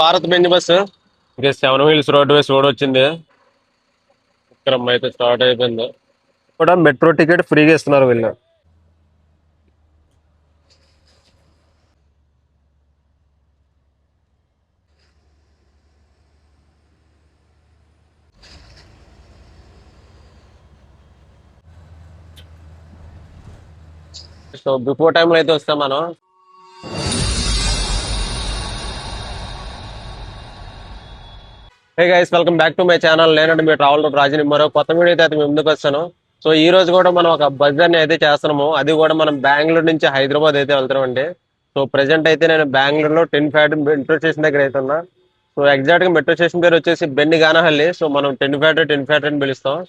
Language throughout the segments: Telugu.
భారత్ బెంజ్ బస్ ఇంకా 7 వీల్స్ రోడ్ వేసి రోడ్ వచ్చింది. విక్రమ్ అయితే స్టార్ట్ అయిపోయింది. కూడా మెట్రో టికెట్ ఫ్రీగా ఇస్తున్నారు వీళ్ళు. సో బిఫోర్ టైంలో అయితే వస్తాం మనం. Hey guys, welcome back to my channel. నేనంటే మీ ట్రావెల్ రూట్ రాజుని. మరో కొత్త వీడియో అయితే మేము ముందుకు వస్తాను. సో ఈ రోజు కూడా మనం ఒక బస్ జర్నీ అయితే చేస్తున్నాము. అది కూడా మనం బెంగళూరు నుంచి హైదరాబాద్ అయితే వెళ్తున్నామండి. సో ప్రెసెంట్ అయితే నేను బెంగళూరులో 10 ఫ్యాట్ మెట్రో స్టేషన్ దగ్గర అయితే ఉన్నా. సో ఎగ్జాక్ట్ గా మెట్రో స్టేషన్ పేరు వచ్చేసి బెన్నిగానహల్లి. సో మనం 10 ఫ్యాట్ అని పిలుస్తాం.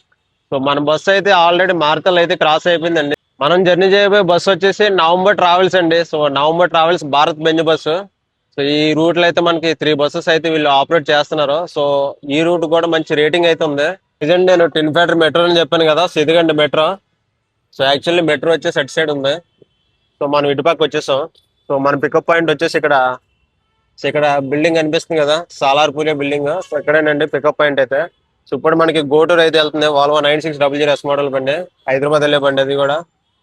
సో మన బస్సు అయితే ఆల్రెడీ మార్తల్ అయితే క్రాస్ అయిపోయిందండి. మనం జర్నీ చేయబోయే బస్సు వచ్చేసి నవంబర్ ట్రావెల్స్ అండి. So November travels Bharat Benz bus. So ఈ రూట్ లో అయితే మనకి 3 బస్సెస్ అయితే వీళ్ళు ఆపరేట్ చేస్తున్నారు. సో ఈ రూట్ కూడా మంచి రేటింగ్ అయితే ఉంది. ఇదండి నేను 10 ఫ్యాక్టరీ మెట్రో అని చెప్పాను కదా. సో ఇదిగండి మెట్రో. సో యాక్చువల్లీ మెట్రో వచ్చేసి అటు సైడ్ ఉంది. సో మనం ఇటు పక్క వచ్చేసాం. సో మన పికప్ పాయింట్ వచ్చేసి ఇక్కడ. సో ఇక్కడ బిల్డింగ్ కనిపిస్తుంది కదా, సాలార్పూర్ బిల్డింగ్. సో ఇక్కడేనండి పికప్ పాయింట్ అయితే. సో ఇప్పుడు మనకి గోటూర్ అయితే వెళ్తుంది. వాల్వో 9600 మోడల్ బండి, హైదరాబాద్ వెళ్ళే బండి అది కూడా.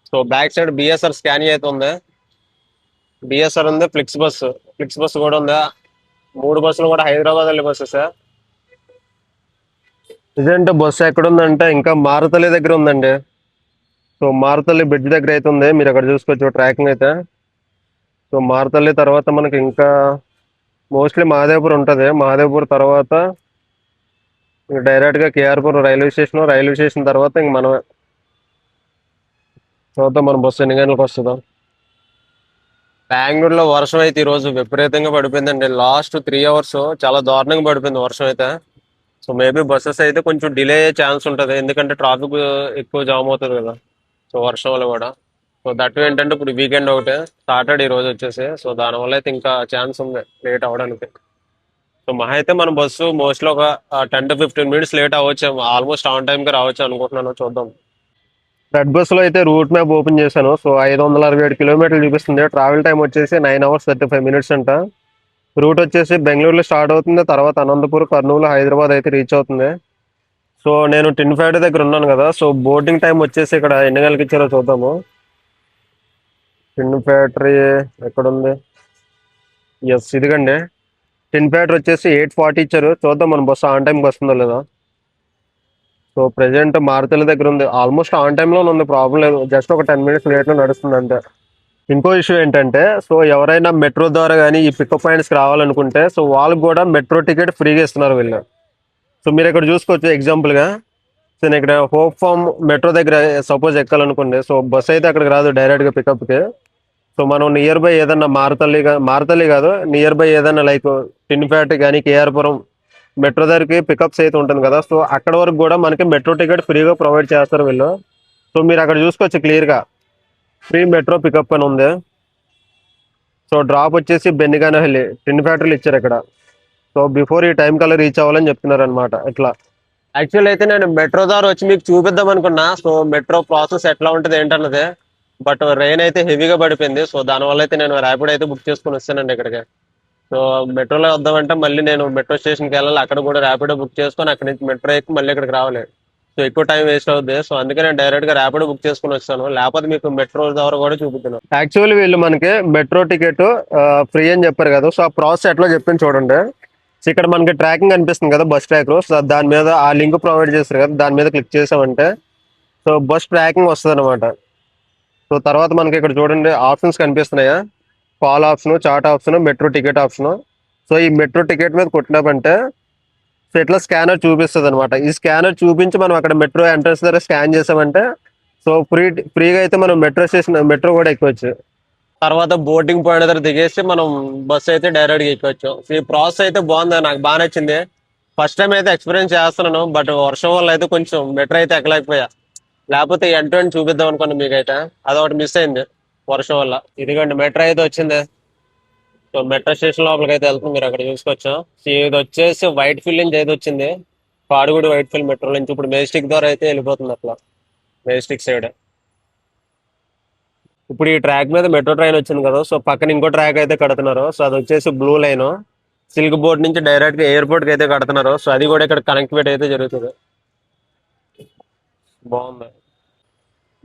So back side BSR scan అయితే ఉంది. బిఎస్ఆర్ ఉంది, ఫ్లిక్స్ బస్ కూడా ఉందా. 3 బస్సులు కూడా హైదరాబాద్ వెళ్ళే బస్సెస్. ఇదేంటే బస్సు ఎక్కడ ఉందంటే ఇంకా మారుతల్లి దగ్గర ఉందండి. సో మారుతల్లి బ్రిడ్జ్ దగ్గర అయితే ఉంది. మీరు అక్కడ చూసుకోవచ్చు ట్రాకింగ్ అయితే. సో మారుతల్లి తర్వాత మనకి ఇంకా మోస్ట్లీ మహాదేవ్పూర్ ఉంటుంది. మహాదేవ్పూర్ తర్వాత డైరెక్ట్ గా కేఆర్పూర్ రైల్వే స్టేషన్ తర్వాత ఇంక మనమే తర్వాత మన బస్సు ఎన్ని గంటలకు వస్తుందో. బెంగళూరులో వర్షం అయితే ఈ రోజు విపరీతంగా పడిపోయిందండి. లాస్ట్ 3 అవర్స్ చాలా దారుణంగా పడిపోయింది వర్షం అయితే. సో మేబీ బస్సెస్ అయితే కొంచెం డిలే అయ్యే ఛాన్స్ ఉంటుంది, ఎందుకంటే ట్రాఫిక్ ఎక్కువ జామ్ అవుతుంది కదా. సో వర్షం వల్ల కూడా. సో దట్ ఏంటంటే ఇప్పుడు వీకెండ్ ఒకటే సాటర్డే ఈ రోజు వచ్చేసి. సో దానివల్ల అయితే ఇంకా ఛాన్స్ ఉంది లేట్ అవ్వడానికి. సో మహా అయితే మన బస్సు మోస్ట్లీ ఒక 10 to 15 minutes లేట్ అవ్వచ్చు. ఆల్మోస్ట్ ఆన్ టైంకి రావచ్చు అనుకుంటున్నాను, చూద్దాం. రెడ్ బస్ లో అయితే రూట్ మ్యాప్ ఓపెన్ చేశాను. సో 567 కిలోమీటర్లు చూపిస్తుంది. ట్రావెల్ టైం వచ్చేసి 9 hours 35 minutes అంట. రూట్ వచ్చేసి బెంగళూరులో స్టార్ట్ అవుతుంది, తర్వాత అనంతపూర్, కర్నూలు, హైదరాబాద్ అయితే రీచ్ అవుతుంది. సో నేను 10 ఫ్యాక్టరీ దగ్గర ఉన్నాను కదా. సో బోర్డింగ్ టైం వచ్చేసి ఇక్కడ ఎన్ని గంటలకు ఇచ్చారో చూద్దాము. 10 ఫ్యాక్టరీ ఎక్కడ ఉంది? ఎస్, ఇదిగండి. 10 ఫ్యాక్టరీ వచ్చేసి 8:40 ఇచ్చారు. చూద్దాం మన బస్సు ఆన్ టైంకి వస్తుందో లేదా. సో ప్రెసెంట్ మారుతల దగ్గర ఉంది. ఆల్మోస్ట్ ఆన్ టైంలోనే ఉంది, ప్రాబ్లం లేదు. జస్ట్ ఒక 10 minutes లేట్లో నడుస్తుంది అంతే. ఇంకో ఇష్యూ ఏంటంటే, సో ఎవరైనా మెట్రో ద్వారా కానీ ఈ పికప్ పాయింట్స్కి రావాలనుకుంటే సో వాళ్ళకి కూడా మెట్రో టికెట్ ఫ్రీగా ఇస్తున్నారు వీళ్ళు. సో మీరు ఇక్కడ చూసుకోవచ్చు ఎగ్జాంపుల్గా. సో నేను ఇక్కడ హోప్ ఫామ్ మెట్రో దగ్గర సపోజ్ ఎక్కాలనుకోండి. సో బస్ అయితే అక్కడికి రాదు, డైరెక్ట్గా పికప్కి. సో మనం నియర్ బై ఏదన్నా మారుతల్లి కాదు, నియర్ బై ఏదన్నా లైక్ 10 ఫ్యాక్టరీ కానీ కేఆర్పురం మెట్రో దగ్గరికి పికప్స్ అయితే ఉంటుంది కదా. సో అక్కడ వరకు కూడా మనకి మెట్రో టికెట్ ఫ్రీగా ప్రొవైడ్ చేస్తారు వీళ్ళు. సో మీరు అక్కడ చూసుకోవచ్చు క్లియర్గా ఫ్రీ మెట్రో పికప్ అని ఉంది. సో డ్రాప్ వచ్చేసి బెన్నిగానహల్లి 10 ఫ్యాక్టరీలు ఇచ్చారు ఇక్కడ. సో బిఫోర్ ఈ టైం కల్లా రీచ్ అవ్వాలని చెప్తున్నారు అనమాట. ఇట్లా యాక్చువల్ అయితే నేను మెట్రో ద్వారా వచ్చి మీకు చూపిద్దాం అనుకున్నా. సో మెట్రో ప్రాసెస్ ఎట్లా ఉంటుంది ఏంటన్నది. బట్ రెయిన్ అయితే హెవీగా పడిపోయింది. సో దానివల్ల అయితే నేను ర్యాపిడ్ అయితే బుక్ చేసుకుని వస్తానండి ఇక్కడికి. సో మెట్రోలో వద్దామంటే మళ్ళీ నేను మెట్రో స్టేషన్కి వెళ్ళాలి, అక్కడ కూడా ర్యాపిడో బుక్ చేసుకొని అక్కడి నుంచి మెట్రో ఎక్కి మళ్ళీ ఇక్కడికి రావాలి. సో ఎక్కువ టైం వేస్ట్ అవుతుంది. సో అందుకే నేను డైరెక్ట్ గా ర్యాపిడో బుక్ చేసుకుని వచ్చాను, లేకపోతే మీకు మెట్రో ద్వారా కూడా చూపుతున్నాను. యాక్చువల్లీ వీళ్ళు మనకి మెట్రో టికెట్ ఫ్రీ అని చెప్పారు కదా. సో ఆ ప్రాసెస్ ఎట్లా చెప్పింది చూడండి. సో ఇక్కడ మనకి ట్రాకింగ్ కనిపిస్తుంది కదా, బస్ ట్రాక్. సో దాని మీద ఆ లింక్ ప్రొవైడ్ చేస్తారు కదా, దాని మీద క్లిక్ చేసామంటే సో బస్ ట్రాకింగ్ వస్తుంది అనమాట. సో తర్వాత మనకి ఇక్కడ చూడండి ఆప్షన్స్ కనిపిస్తున్నాయా, call option, chart option, metro ticket option. So ఈ మెట్రో టికెట్ మీద కొట్టినామంటే సో ఇట్లా స్కానర్ చూపిస్తుంది అనమాట. ఈ స్కానర్ చూపించి మనం అక్కడ మెట్రో ఎంట్రన్స్ దగ్గర స్కాన్ చేసామంటే సో ఫ్రీగా అయితే మనం మెట్రో కూడా ఎక్కవచ్చు. తర్వాత బోర్డింగ్ పాయింట్ దగ్గర దిగేసి మనం బస్ అయితే డైరెక్ట్గా ఎక్కవచ్చు. ఈ ప్రాసెస్ అయితే బాగుంది, నాకు బాగా నచ్చింది. ఫస్ట్ టైం అయితే ఎక్స్పీరియన్స్ చేస్తున్నాను, బట్ వర్షం వల్ల అయితే కొంచెం మెట్రో అయితే ఎక్కలేకపోయా. లేకపోతే ఎంట్రన్స్ చూపిద్దాం అనుకోండి మీకైతే, అదొకటి మిస్ అయింది వర్షం వల్ల. ఇదిగోండి మెట్రో అయితే వచ్చింది. సో మెట్రో స్టేషన్ లోపలికి అయితే వెళ్తుంది, మీరు అక్కడ చూసుకోవచ్చు. సో ఇది వచ్చేసి వైట్ ఫీల్డ్ నుంచి అయితే వచ్చింది, పాడుగూడి వైట్ ఫీల్డ్ మెట్రో నుంచి. ఇప్పుడు మెజెస్టిక్ ద్వారా అయితే వెళ్ళిపోతుంది అట్లా, మెజెస్టిక్ సైడ్. ఇప్పుడు ఈ ట్రాక్ మీద మెట్రో ట్రైన్ వచ్చింది కదా. సో పక్కన ఇంకో ట్రాక్ అయితే కడుతున్నారు. సో అది వచ్చేసి బ్లూ లైన్. సిల్క్ బోర్డ్ నుంచి డైరెక్ట్ గా ఎయిర్పోర్ట్ కి అయితే కడుతున్నారు. సో అది కూడా ఇక్కడ కనెక్టివిటీ అయితే జరుగుతుంది. బాగుంది.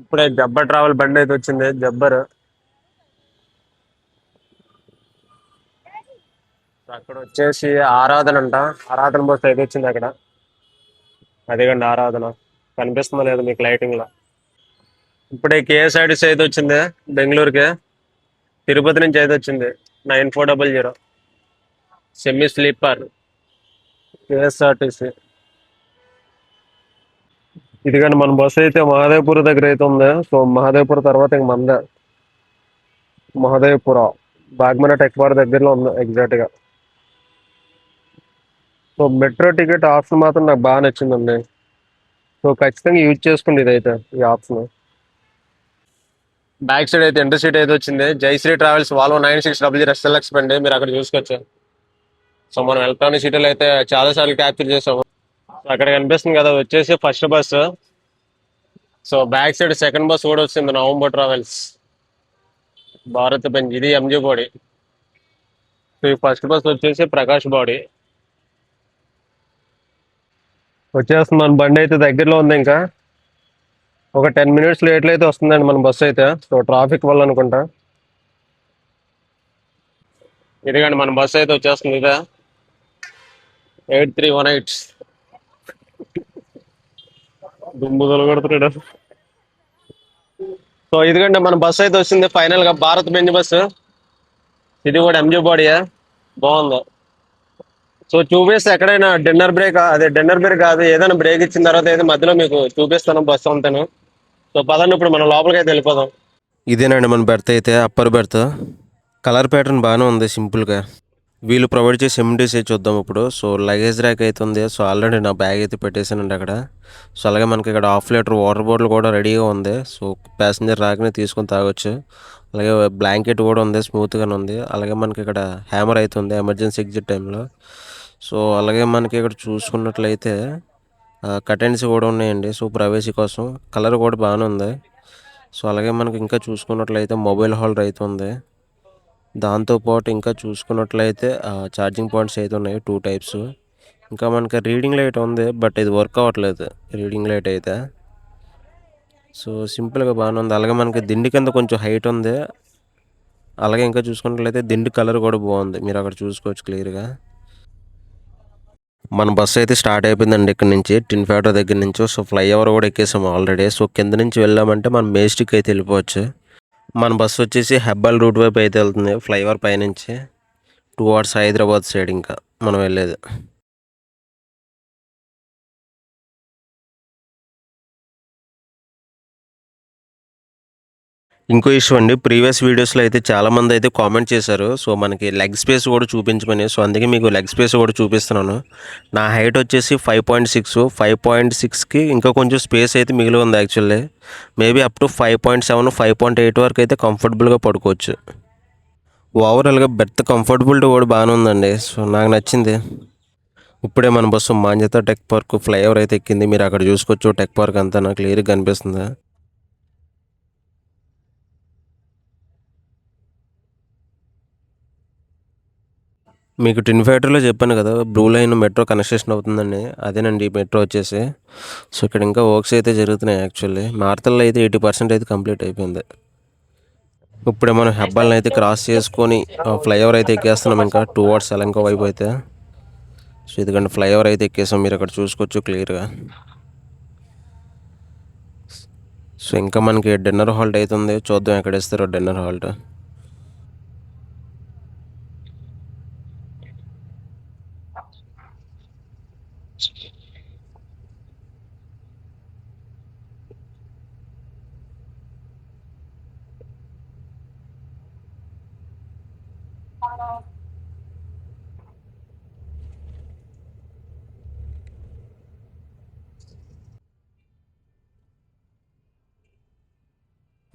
ఇప్పుడే జబ్బర్ ట్రావెల్ బండి అయితే వచ్చింది, జబ్బర్. అక్కడ వచ్చేసి ఆరాధన అంట. ఆరాధన బస్ అయితే వచ్చింది అక్కడ. అదిగండి ఆరాధన. కనిపిస్తుందా లేదు మీకు లైటింగ్ లో? ఇప్పుడే కేఎస్ఆర్టీసీ అయితే వచ్చింది బెంగళూరుకి. తిరుపతి నుంచి అయితే వచ్చింది 9400 సెమీ స్లీపర్ కేఎస్ఆర్టీసీ. ఇదిగండి మన బస్సు అయితే మహదేవ్పూర్ దగ్గర అయితే ఉంది. సో మహదేవ్పూర్ తర్వాత ఇంక మందే మహదేవ్పుర. బాగ్మన టెక్ పార్క్ దగ్గరలో ఉంది ఎగ్జాక్ట్ గా. సో మెట్రో టికెట్ ఆప్షన్ మాత్రం నాకు బాగా నచ్చిందండి. సో ఖచ్చితంగా యూజ్ చేసుకోండి ఇదైతే, ఈ ఆప్షన్. బ్యాక్ సైడ్ అయితే ఎంటర్ సీట్ అయితే వచ్చింది. జైశ్రీ ట్రావెల్స్ వాల్వో 9600 SLX బండి, మీరు అక్కడ చూసుకోవచ్చు. సో మనం ఎలక్ట్రానిక్ సిటీలో అయితే చాలా సార్లు క్యాప్చర్ చేసాము. సో అక్కడ కనిపిస్తుంది కదా వచ్చేసి first bus. So back side second bus కూడా వచ్చింది, నవంబర్ ట్రావెల్స్ భారత్ బెంజ్. ఇది ఎంజీ బాడీ. సో ఈ ఫస్ట్ బస్ వచ్చేసి ప్రకాష్ బాడీ వచ్చేస్తుంది. మన బండి అయితే దగ్గరలో ఉంది. ఇంకా ఒక 10 minutes లేట్ అయితే వస్తుందండి మన బస్సు అయితే. సో ట్రాఫిక్ వల్ల అనుకుంటా. ఇదిగండి మన బస్సు అయితే వచ్చేస్తుంది. ఇదే 8318. దుమ్ముదలు కొడుతున్నాడు. సో ఇదిగండి మన బస్సు అయితే వచ్చింది ఫైనల్ గా, భారత్ బెంజ్ బస్సు. ఇది కూడా ఎంజీ బాడీయే, బాగుంది. సో చూపిస్తే ఎక్కడైనా డిన్నర్ బ్రేక్, అదే డిన్నర్ బ్రేక్ కాదు, ఏదైనా బ్రేక్ ఇచ్చిన తర్వాత అయితే మధ్యలో మీకు చూపిస్తాను బస్సు అంతాను. సో పదండి ఇప్పుడు మనం లోపలికి అయితే వెళ్ళిపోదాం. ఇదేనండి మన బెర్త్ అయితే, అప్పర్ బెర్త్. కలర్ ప్యాటర్న్ బాగానే ఉంది సింపుల్గా. వీళ్ళు ప్రొవైడ్ చేసే ఎమ్యూనిటీస్ అయితే చూద్దాం ఇప్పుడు. సో లగేజ్ ర్యాక్ అయితే ఉంది. సో ఆల్రెడీ నా బ్యాగ్ అయితే పెట్టేశానండి అక్కడ. సో అలాగే మనకి ఇక్కడ 1/2 లీటర్ వాటర్ బాటిల్ కూడా రెడీగా ఉంది. సో ప్యాసింజర్ రాగానే తీసుకొని తాగొచ్చు. అలాగే బ్లాంకెట్ కూడా ఉంది, స్మూత్గానే ఉంది. అలాగే మనకి ఇక్కడ హ్యామర్ అయితే ఉంది ఎమర్జెన్సీ ఎగ్జిట్ టైంలో. సో అలాగే మనకి ఇక్కడ చూసుకున్నట్లయితే కర్టెన్స్ కూడా ఉన్నాయండి. సో ప్రైవసీ కోసం కలర్ కూడా బాగానే ఉంది. సో అలాగే మనకి ఇంకా చూసుకున్నట్లయితే మొబైల్ హోల్డర్ అయితే ఉంది. దాంతోపాటు ఇంకా చూసుకున్నట్లయితే ఛార్జింగ్ పాయింట్స్ అయితే ఉన్నాయి, 2 టైప్స్. ఇంకా మనకి రీడింగ్ లైట్ ఉంది, బట్ ఇది వర్క్ అవ్వట్లేదు రీడింగ్ లైట్ అయితే. సో సింపుల్గా బాగానే ఉంది. అలాగే మనకి దిండి కింద కొంచెం హైట్ ఉంది. అలాగే ఇంకా చూసుకున్నట్లయితే దిండి కలర్ కూడా బాగుంది, మీరు అక్కడ చూసుకోవచ్చు క్లియర్గా. మన బస్సు అయితే స్టార్ట్ అయిపోయిందండి ఇక్కడ నుంచి, టిన్ ఫ్యాక్టరీ దగ్గర నుంచి. సో ఫ్లైఓవర్ కూడా ఎక్కేసాము ఆల్రెడీ. సో కింద నుంచి వెళ్ళామంటే మనం మేస్టిక్ అయితే వెళ్ళిపోవచ్చు. మన బస్సు వచ్చేసి హెబ్బల్ రూట్ వైపు అయితే వెళ్తుంది, ఫ్లైఓవర్ పైనుంచి టువార్డ్స్ హైదరాబాద్ సైడ్ ఇంకా మనం వెళ్ళేది. ఇంకో ఇష్యూ అండి, ప్రీవియస్ వీడియోస్లో అయితే చాలామంది అయితే కామెంట్ చేశారు. సో మనకి లెగ్ స్పేస్ కూడా చూపించమని. సో అందుకే మీకు లెగ్ స్పేస్ కూడా చూపిస్తున్నాను. నా హైట్ వచ్చేసి 5.6. 5.6కి ఇంకా కొంచెం స్పేస్ అయితే మిగిలి ఉంది యాక్చువల్లీ. మేబీ అప్ టు 5.7, 5.8 వరకు అయితే కంఫర్టబుల్గా పడుకోవచ్చు. ఓవరాల్గా బెర్త్ కంఫర్టబిలిటీ కూడా బాగానే ఉందండి. సో నాకు నచ్చింది. ఇప్పుడే మన బస్సు మాంజత టెక్ పార్క్ ఫ్లైఓవర్ అయితే ఎక్కింది, మీరు అక్కడ చూసుకోవచ్చు. టెక్ పార్క్ అంతా నాకు క్లియర్గా కనిపిస్తుంది. మీకు టిన్ ఫ్యాక్టరీలో చెప్పాను కదా, బ్లూ లైన్ మెట్రో కన్స్ట్రక్షన్ అవుతుందండి. అదేనండి మెట్రో వచ్చేసి. సో ఇక్కడ ఇంకా వర్క్స్ అయితే జరుగుతున్నాయి యాక్చువల్లీ. మార్తల్లో అయితే 80% అయితే కంప్లీట్ అయిపోయింది. ఇప్పుడే మనం హెబ్బాల్ని అయితే క్రాస్ చేసుకొని ఫ్లైఓవర్ అయితే ఎక్కేస్తున్నాం ఇంకా టువర్డ్స్ ఎలంక వైపు అయితే. సో ఇదిగండి ఫ్లైఓవర్ అయితే ఎక్కేసాం, మీరు అక్కడ చూసుకోవచ్చు క్లియర్గా. సో ఇంకా మనకి డిన్నర్ హాల్ట్ అవుతుంది, చూద్దాం ఎక్కడ ఇస్తారో డిన్నర్ హాల్ట్.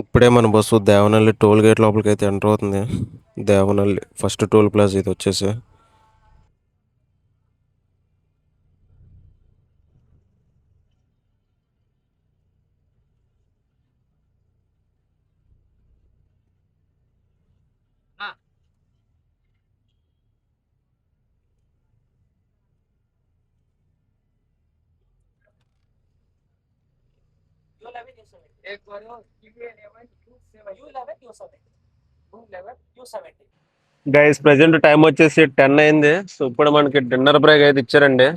ఇప్పుడే మన బస్సు దేవనహల్లి టోల్ గేట్ లోపలికి అయితే ఎంటర్ అవుతుంది. దేవనహల్లి ఫస్ట్ టోల్ ప్లాజా ఇది వచ్చేసి. గైస్ ప్రెసెంట్ టైం వచ్చేసి 10 అయింది. సో ఇప్పుడు మనకి డిన్నర్ బ్రేక్ అయితే ఇచ్చారండి.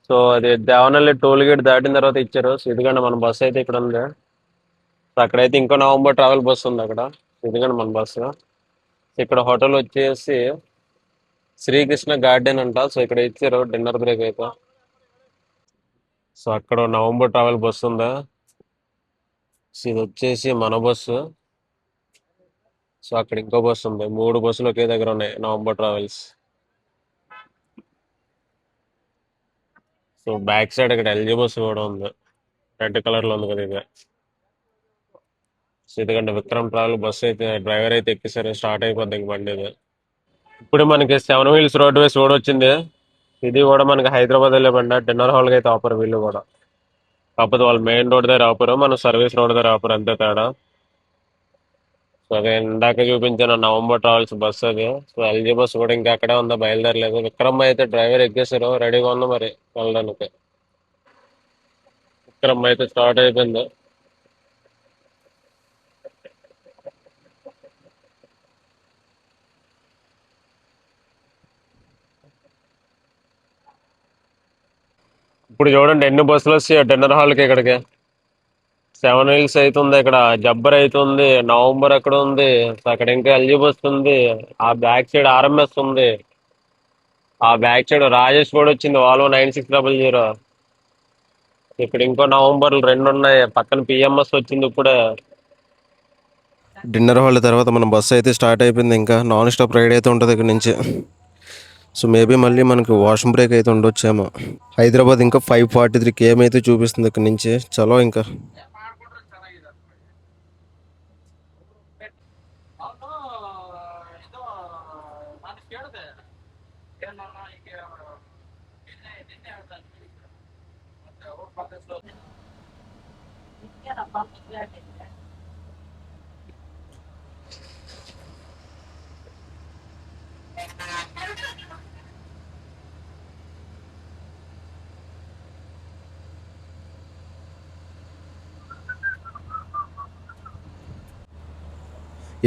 సో అది దేవనల్లి టోల్ గేట్ దాటిన తర్వాత ఇచ్చారు. సో ఇదిగండి మన బస్సు అయితే ఇక్కడ ఉంది. సో అక్కడైతే ఇంకో నవంబర్ ట్రావెల్ బస్సు ఉంది అక్కడ. సో ఇదిగండి మన బస్సు. సో ఇక్కడ హోటల్ వచ్చేసి శ్రీకృష్ణ గార్డెన్ అంట. సో ఇక్కడ ఇచ్చారు డిన్నర్ బ్రేక్ అయితే. సో అక్కడ నవంబర్ ట్రావెల్ బస్సు ఉందా. సో ఇది వచ్చేసి మన బస్సు. సో అక్కడ ఇంకో బస్సు ఉంది. 3 బస్సులు ఒకే దగ్గర ఉన్నాయి November travels. So back side ఇక్కడ ఎల్జీ బస్సు కూడా ఉంది. రెడ్ కలర్ లో ఉంది కదా ఇది. సో ఎందుకంటే విక్రమ్ ట్రావెల్ బస్సు అయితే డ్రైవర్ అయితే ఎక్కిసారు. స్టార్ట్ అయిపోద్ది ఇంక బండి ఇది. ఇప్పుడు మనకి 7 వీల్స్ రోడ్ వేస్ రోడ్ వచ్చింది. ఇది కూడా మనకి హైదరాబాద్ వెళ్ళే బండి. డిన్నర్ హాల్ కి అయితే ఆపరు వీళ్ళు కూడా. కాకపోతే వాళ్ళు మెయిన్ రోడ్ దగ్గర ఆపరు, మన సర్వీస్ రోడ్ దగ్గర ఆపరు, అంతే తేడా. సో అదే ఇందాక చూపించిన నవంబర్ ట్రావెల్స్ బస్సు అది. సో ఎల్జీ బస్సు కూడా ఇంకా అక్కడే ఉందా, బయలుదేరలేదు. విక్రమ్ అయితే డ్రైవర్ ఎక్కేసారు, రెడీగా ఉంది మరి వెళ్ళడానికి. విక్రమ్ అయితే స్టార్ట్ అయిపోయింది. ఇప్పుడు చూడండి ఎన్ని బస్సులు వస్తాయి డిన్నర్ హాల్ కి ఇక్కడికి. 7 వీల్స్ అవుతుంది, ఇక్కడ జబ్బర్ అవుతుంది, నవంబర్ అక్కడ ఉంది. సో అక్కడ ఇంకా ఎల్జీ బస్ ఉంది. ఆ బ్యాక్ సైడ్ ఆర్ఎంఎస్ ఉంది. ఆ బ్యాక్ సైడ్ రాజేష్ కూడా వచ్చింది, వాల్వో 9600. ఇక్కడ ఇంకో నవంబర్లు 2 ఉన్నాయి. పక్కన పిఎంఎస్ వచ్చింది ఇప్పుడే. డిన్నర్ హాల్ తర్వాత మన బస్సు అయితే స్టార్ట్ అయిపోయింది. ఇంకా నాన్ స్టాప్ రైడ్ అయితే ఉంటుంది ఇక్కడ నుంచి. సో మేబీ మళ్ళీ మనకి వాష్రూమ్ బ్రేక్ అయితే ఉండొచ్చేమో. హైదరాబాద్ ఇంకా 543 km అయితే చూపిస్తుంది ఇక్కడ నుంచి. చలో ఇంకా.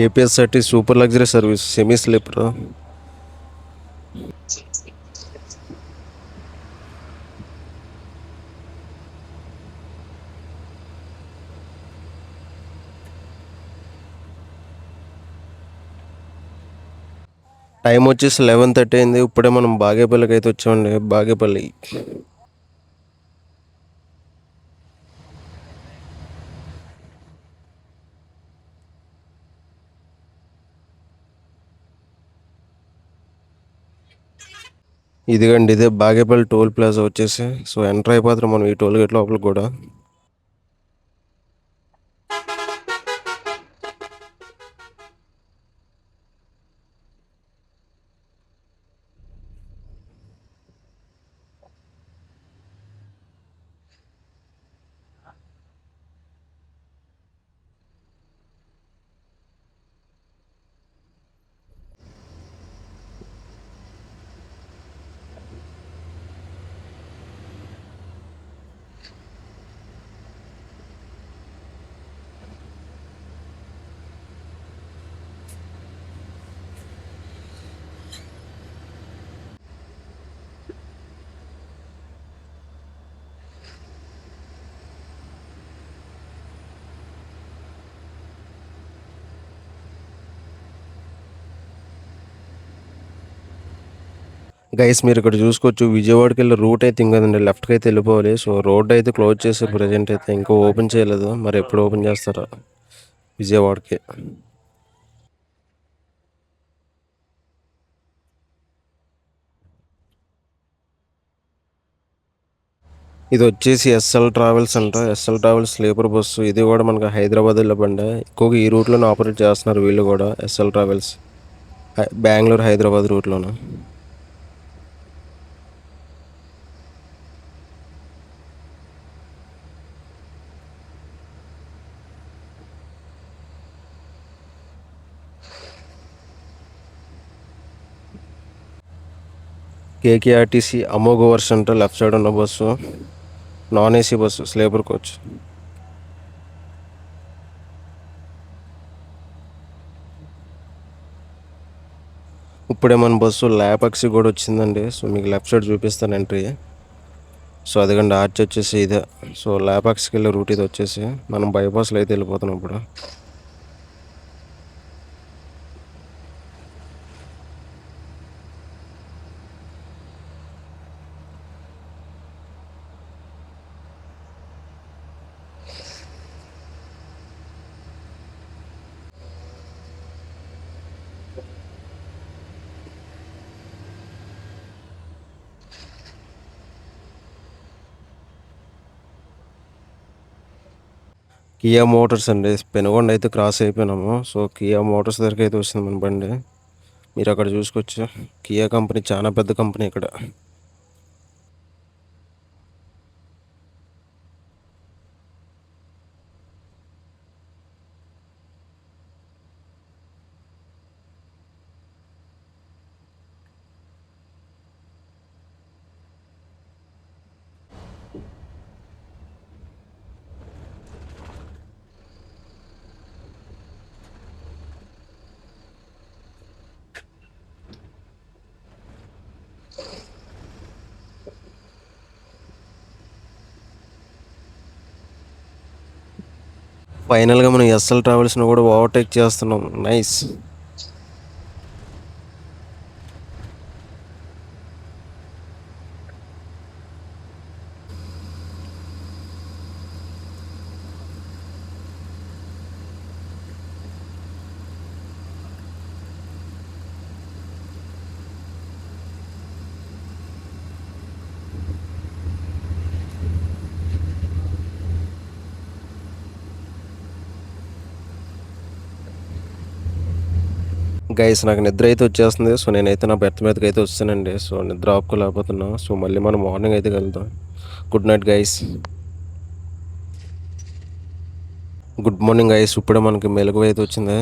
APSRT super luxury service semi sleeper. Time వచ్చేసి 11:30 అయింది. ఇప్పుడే మనం బాగేపల్లికి అయితే వచ్చామండి. బాగేపల్లి. ఇదిగండి ఇదే బాగేపల్లి టోల్ ప్లాజా వచ్చేసి. సో ఎంటర్ అయిపోతారు మనం ఈ టోల్ గేట్ లోపలికి కూడా. గైస్ మీరు ఇక్కడ చూసుకోవచ్చు, విజయవాడకి వెళ్ళే రూట్ అయితే ఇంకదండి, లెఫ్ట్కి అయితే వెళ్ళిపోవాలి. సో రోడ్ అయితే క్లోజ్ చేశారు ప్రజెంట్ అయితే, ఇంకా ఓపెన్ చేయలేదు. మరి ఎప్పుడు ఓపెన్ చేస్తారో విజయవాడకి. ఇది వచ్చేసి ఎస్ఎల్ ట్రావెల్స్ అంట. SL travels sleeper bus. ఇది కూడా మనకు హైదరాబాద్ వెళ్ళే బండి. ఎక్కువగా ఈ రూట్లోనే ఆపరేట్ చేస్తున్నారు వీళ్ళు కూడా, ఎస్ఎల్ ట్రావెల్స్. బెంగళూరు హైదరాబాద్ రూట్లోనే. కేకేఆర్టీసీ అమోఘ వర్ష్ అంట లెఫ్ట్ సైడ్ ఉన్న bus. Non AC bus, sleeper coach. ఇప్పుడే మన బస్సు లేపాక్షి కూడా వచ్చిందండి. సో మీకు లెఫ్ట్ సైడ్ చూపిస్తాను ఎంట్రీ. సో అదిగండి ఆర్చ్ వచ్చేసి ఇదే. సో లేపాక్షికి వెళ్ళే రూట్ ఇది వచ్చేసి మనం బైపాస్లో అయితే వెళ్ళిపోతున్నాం ఇప్పుడు. కియా మోటార్స్ అండి. పెనుగొండ అయితే క్రాస్ అయిపోయినాము. సో కియా మోటార్స్ దగ్గరికి అయితే వచ్చింది మన బండి. మీరు అక్కడ చూసుకోవచ్చు. కియా కంపెనీ చాలా పెద్ద కంపెనీ ఇక్కడ. ఫైనల్గా మనం ఎస్ఎల్ ట్రావెల్స్ని కూడా ఓవర్టేక్ చేస్తున్నాం. నైస్. గైస్ నాకు నిద్ర అయితే వచ్చేస్తుంది. సో నేనైతే నా బెర్త్ మీదకి అయితే వస్తానండి. సో నిద్ర ఆపుకోలేకపోతున్నా. సో మళ్ళీ మనం మార్నింగ్ అయితే వెళ్దాం. Good night guys. Good morning guys. ఇప్పుడే మనకి మెలుగు అయితే వచ్చింది.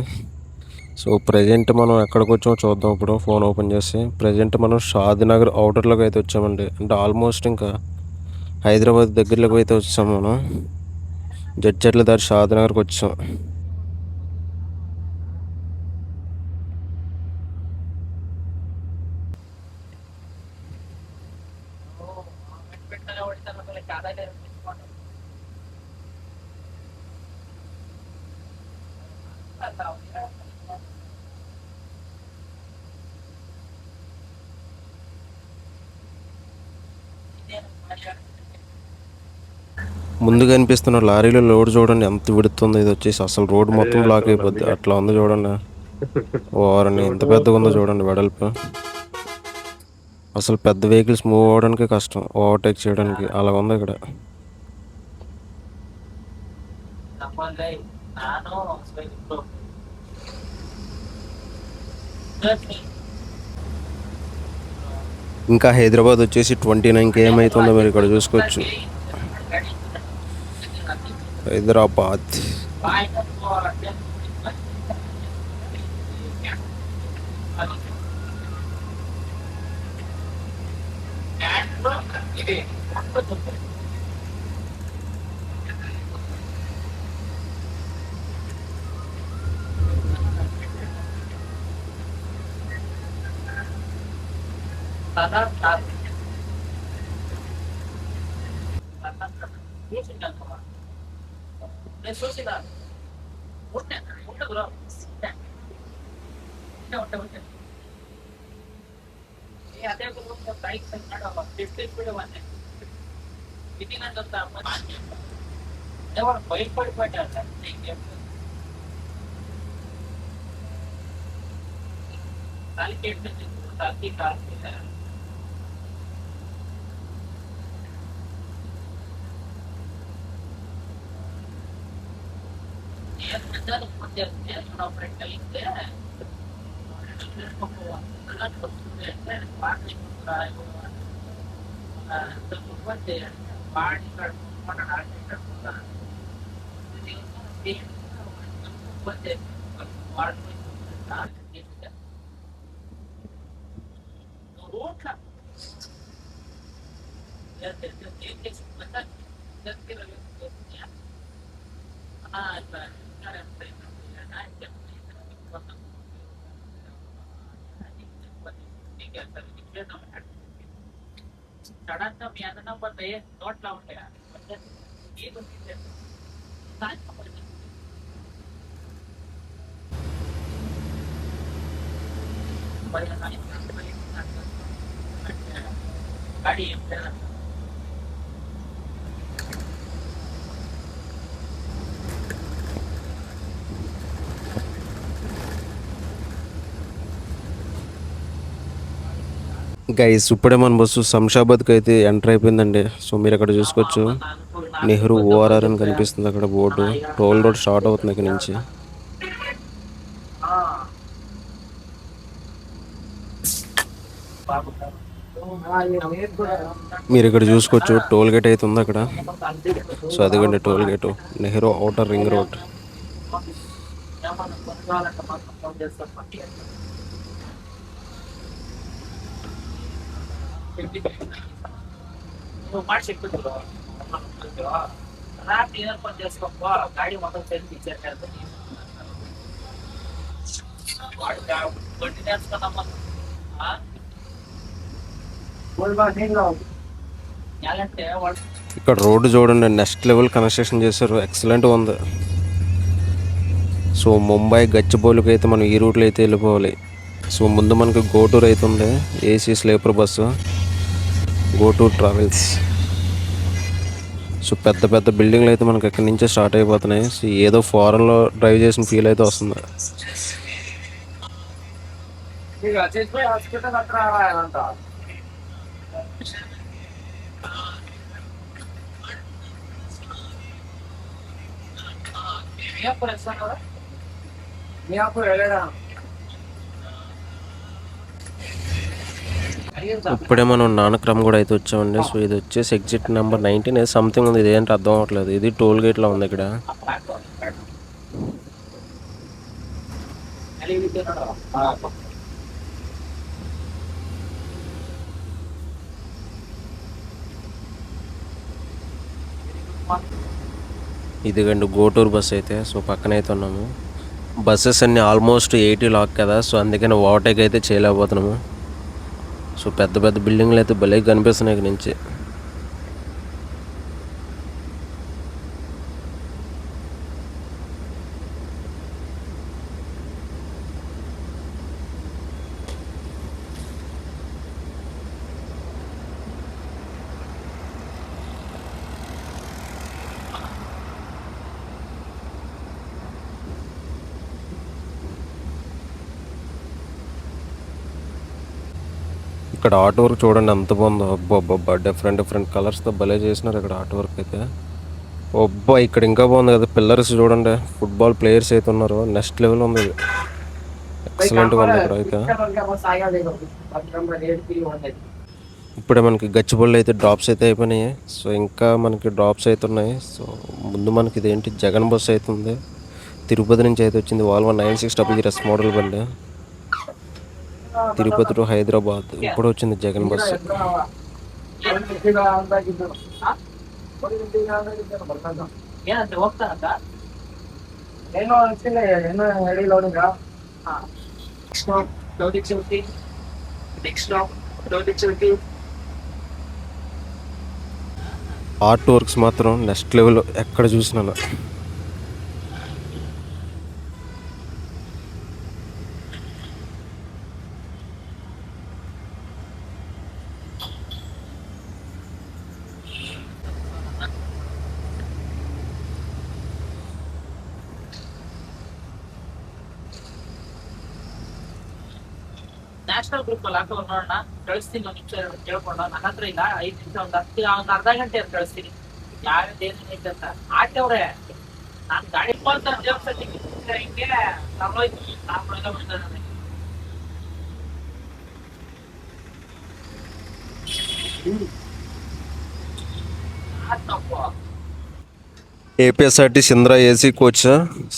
సో ప్రజెంట్ మనం ఎక్కడికి వచ్చామో చూద్దాం. ఇప్పుడు ఫోన్ ఓపెన్ చేసి ప్రజెంట్ మనం షాద్నగర్ అవుటర్లోకి అయితే వచ్చామండి. అంటే ఆల్మోస్ట్ ఇంకా హైదరాబాద్ దగ్గరలోకి అయితే వచ్చాము మనం. జడ్చర్ల దారి షాద్నగర్కి వచ్చాం. ముందు కనిపిస్తున్న లారీలో లోడ్ చూడండి ఎంత విడుతుందో. ఇది వచ్చేసి అసలు రోడ్ మొత్తం బ్లాక్ అయిపోద్ది. అట్లా ఉంది చూడండి. ఓరని ఎంత పెద్దగా ఉందో చూడండి వెడల్పు. అసలు పెద్ద వెహికల్స్ మూవ్ అవ్వడానికి కష్టం, ఓవర్టేక్ చేయడానికి. అలా ఉంది ఇక్కడ. ఇంకా హైదరాబాద్ వచ్చేసి 29 km అవుతుందో మీరు ఇక్కడ చూసుకోవచ్చు. హైదరాబాద్. గైస్ ఇప్పుడే మన బస్సు శంషాబాద్కి అయితే ఎంటర్ అయిపోయిందండి. సో మీరు అక్కడ చూసుకోవచ్చు నెహ్రూ ఓఆర్ఆర్ అని కనిపిస్తుంది అక్కడ బోర్డు. టోల్ రోడ్ స్టార్ట్ అవుతుంది ఇక్కడ నుంచి. మీరు ఇక్కడ చూసుకోవచ్చు టోల్ గేట్ అయితే ఉంది అక్కడ. సో అదిగోండి toll gate, Nehru outer ring road. ఇక్కడ రోడ్డు చూడండి, నెక్స్ట్ లెవెల్ కన్స్ట్రక్షన్ చేశారు, ఎక్సలెంట్ ఉంది. సో ముంబై గచ్చిబౌలికి అయితే మనం ఈ రూట్లో అయితే వెళ్ళిపోవాలి. సో ముందు మనకి గోటూర్ అయితే ఉంది, AC sleeper bus Gotour travels. So పెద్ద పెద్ద బిల్డింగ్లు అయితే మనకి ఎక్కడి నుంచే స్టార్ట్ అయిపోతున్నాయి. సో ఏదో ఫారెన్లో డ్రైవ్ చేసిన ఫీల్ అయితే వస్తుంది. ఇప్పుడే మనం నానక్రమ్ కూడా అయితే వచ్చామండి. సో ఇది వచ్చేసి ఎగ్జిట్ నెంబర్ 19 సంథింగ్ ఉంది, ఇదేంటి అర్థం అవ్వట్లేదు. ఇది టోల్ గేట్లో ఉంది ఇక్కడ. ఇదిగండి గోటూరు బస్ అయితే. సో పక్కన అయితే ఉన్నాము. బస్సెస్ అన్ని ఆల్మోస్ట్ 80 లాక్ కదా, సో అందుకని ఓవర్టేక్ అయితే చేయలేకపోతున్నాము. సో పెద్ద పెద్ద బిల్డింగ్లు అయితే భలే కనిపిస్తున్నాయి ఇక్కడ నుంచి. ఇక్కడ ఆర్ట్ వర్క్ చూడండి ఎంత బాగుందో. అబ్బా డిఫరెంట్ డిఫరెంట్ కలర్స్తో భలే చేసినారు ఇక్కడ ఆర్ట్ వర్క్ అయితే. అబ్బా ఇక్కడ ఇంకా బాగుంది కదా, పిల్లర్స్ చూడండి, ఫుట్బాల్ ప్లేయర్స్ అయితే ఉన్నారు. నెక్స్ట్ లెవెల్ ఉంది, ఎక్సలెంట్గా ఉంది ఇక్కడ అయితే. ఇప్పుడే మనకి గచ్చిబౌలి అయితే డ్రాప్స్ అయితే అయిపోయినాయి. సో ఇంకా మనకి డ్రాప్స్ అయితే ఉన్నాయి. సో ముందు మనకి ఇదేంటి జగన్ బస్ అయితే ఉంది, తిరుపతి నుంచి అయితే వచ్చింది. వాల్వో 9600 మోడల్ బండి, తిరుపతి టు హైదరాబాద్. ఇప్పుడు వచ్చింది జగన్ బస్సు. ఆర్ట్ వర్క్స్ మాత్రం నెక్స్ట్ లెవెల్ ఎక్కడ చూసినా. ನ್ಯಾಷನಲ್ ಗ್ರೂಪ್ ಅಲ್ಲಿ ಹಾಕೋ ನೋಡೋಣ, ಕಳಿಸ್ತೀನಿ ಒಂದು ನಿಮಿಷ ಕೇಳ್ಕೊಂಡು. ನನ್ನ ಹತ್ರ ಇಲ್ಲ, 5 ನಿಮಿಷ ಒಂದು ಅರ್ಧ ಗಂಟೆ ಅಂತ ಕಳಿಸ್ತೀನಿ. ಯಾವ್ದು ಏನೇನೈತೆ ಅಂತ ಆಟವ್ರೆ. ನಾನು ಗಾಡಿ ಬಂತ ದೇವಸ್ಥಾನ ಹಿಂಗೆ ತಗೊಳ್ತೀನಿ, ನಾಲ್ಕು ಬಿಡ್ತಾರೆ. APSRTC Indra AC coach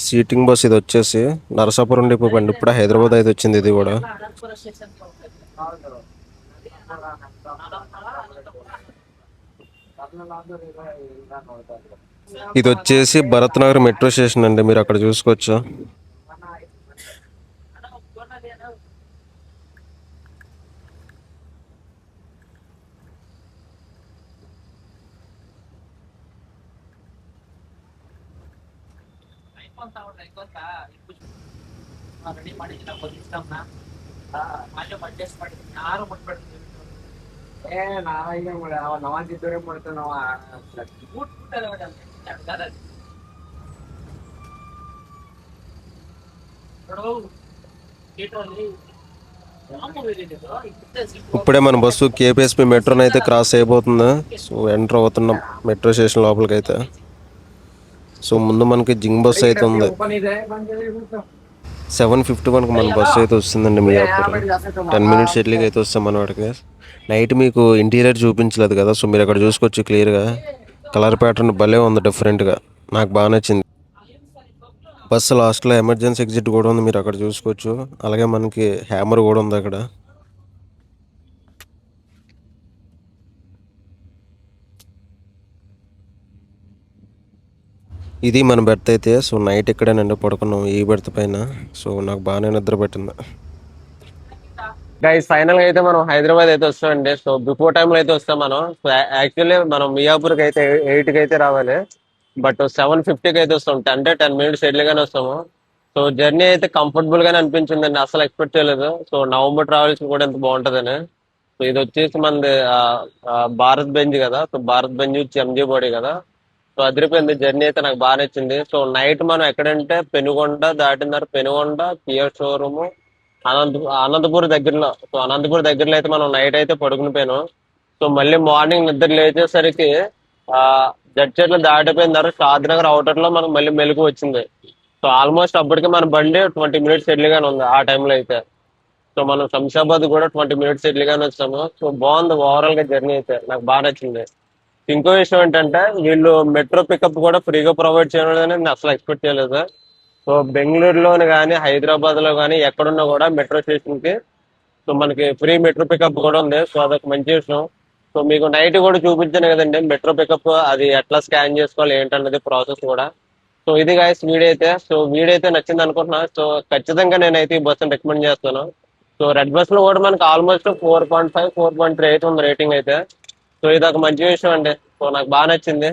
seating bus ఇది వచ్చేసి నరసాపురం డిపో బండి. ఇప్పుడు హైదరాబాద్ అయితే వచ్చింది ఇది కూడా. ఇది వచ్చేసి భరత్ నగర్ మెట్రో స్టేషన్ అండి, మీరు అక్కడ చూసుకోవచ్చు. ಅಂತ ಅವ್ರ ಗೊತ್ತಾ ರೆಡಿ ಮಾಡಿದ್ದೀನಿ ನಾವು ಸಿಸ್ಟಮ್ನ ಮಾಲೆ ಅಡ್ಜಸ್ಟ್ ಮಾಡಿದ್ದೀನಿ ಯಾರು ಮುಟ್ಬಿಡ್ತೀವಿ ನಾವಾಗಿದ್ದವರೇ ಮಾಡ್ತೇವೆ ನಾವು ಊಟ ನೋಡು ಥಿಯೇಟ್ರಲ್ಲಿ ఇప్పుడే మన బస్సు కేపీఎస్పీ మెట్రోని అయితే క్రాస్ అయిపోతుంది. సో ఎంటర్ అవుతున్నాం మెట్రో స్టేషన్ లోపలికి అయితే. సో ముందు మనకి జింగ్ బస్సు అయితే ఉంది. 7:51కి మన బస్సు అయితే వస్తుందండి. మీ అప్పుడు 10 minutes ఎర్లీగా అయితే వస్తాం మన వాడికి. నైట్ మీకు ఇంటీరియర్ చూపించలేదు కదా, సో మీరు అక్కడ చూసుకోవచ్చు క్లియర్గా. కలర్ ప్యాటర్న్ భలే ఉంది డిఫరెంట్గా, నాకు బాగా నచ్చింది. బస్సు లాస్ట్లో ఎమర్జెన్సీ ఎగ్జిట్ కూడా ఉంది, మీరు అక్కడ చూసుకోవచ్చు. అలాగే మనకి హ్యామర్ కూడా ఉంది అక్కడ. ఇది మన బెర్త్ అయితే. సో నైట్ ఇక్కడేనండి పడుకున్నాం ఈ బెర్త్ పైన. సో నాకు బాగానే నిద్ర పట్టింది. గైస్ ఫైనల్ గా అయితే మనం హైదరాబాద్ అయితే వస్తామండి. సో బిఫోర్ టైమ్ లో అయితే వస్తాం మనం. సో యాక్చువల్లీ మనం మియాపూర్కి అయితే 8కి అయితే రావాలి, బట్ 7:50కి అయితే వస్తాం. అంటే 10 minutes ఎర్లీగానే వస్తాము. సో జర్నీ అయితే కంఫర్టబుల్ గానే అనిపించిందండి, అసలు ఎక్స్పెక్ట్ చేయలేదు. సో నవంబర్ ట్రావెల్స్ కూడా ఎంత బాగుంటదని. సో ఇది వచ్చేసి మనది భారత్ బెంజ్ కదా. సో భారత్ బెంజ్ వచ్చి ఎంజీ బాడీ కదా. సో అదిరిపోయింది జర్నీ అయితే, నాకు బాగా నచ్చింది. సో నైట్ మనం ఎక్కడంటే పెనుగొండ దాటిన తర్వాత పెనుగొండ కియా షోరూమ్ అనంతపూర్ దగ్గరలో. సో అనంతపూర్ దగ్గరలో అయితే మనం నైట్ అయితే పడుకుని పోయాను. సో మళ్ళీ మార్నింగ్ నిద్ర లేచేసరికి జడ్చర్లు దాటిపోయిన తర్వాత షాద్నగర్ అవుటర్ లో మనకు మళ్ళీ మెలకు వచ్చింది. సో ఆల్మోస్ట్ అప్పటికి మన బండి 20 minutes ఎర్లీగానే ఉంది ఆ టైంలో అయితే. సో మనం శంషాబాద్ కూడా 20 minutes ఎర్లీగానే వచ్చాము. సో బాగుంది ఓవరాల్ గా జర్నీ అయితే, నాకు బాగా నచ్చింది. ఇంకో విషయం ఏంటంటే వీళ్ళు మెట్రో పికప్ కూడా ఫ్రీగా ప్రొవైడ్ చేయడం అనేది నేను అసలు ఎక్స్పెక్ట్ చేయలేదు. సో బెంగళూరులోని కానీ హైదరాబాద్ లో కానీ ఎక్కడున్నా కూడా మెట్రో స్టేషన్ కి సో మనకి ఫ్రీ మెట్రో పికప్ కూడా ఉంది. సో అదొక మంచి విషయం. సో మీకు నైట్ కూడా చూపించాను కదండి మెట్రో పికప్, అది ఎట్లా స్కాన్ చేసుకోవాలి ఏంటన్నది ప్రాసెస్ కూడా. సో ఇది గాయస్ వీడియో అయితే. సో వీడియో అయితే నచ్చింది అనుకుంటున్నా. సో ఖచ్చితంగా నేనైతే ఈ బస్సుని రికమెండ్ చేస్తాను. సో రెడ్ బస్ లో కూడా మనకి ఆల్మోస్ట్ 4.5, 4.3 అయితే ఉంది రేటింగ్ అయితే. సో ఇది ఒక మంచి విషయం అండి. సో నాకు బాగా నచ్చింది.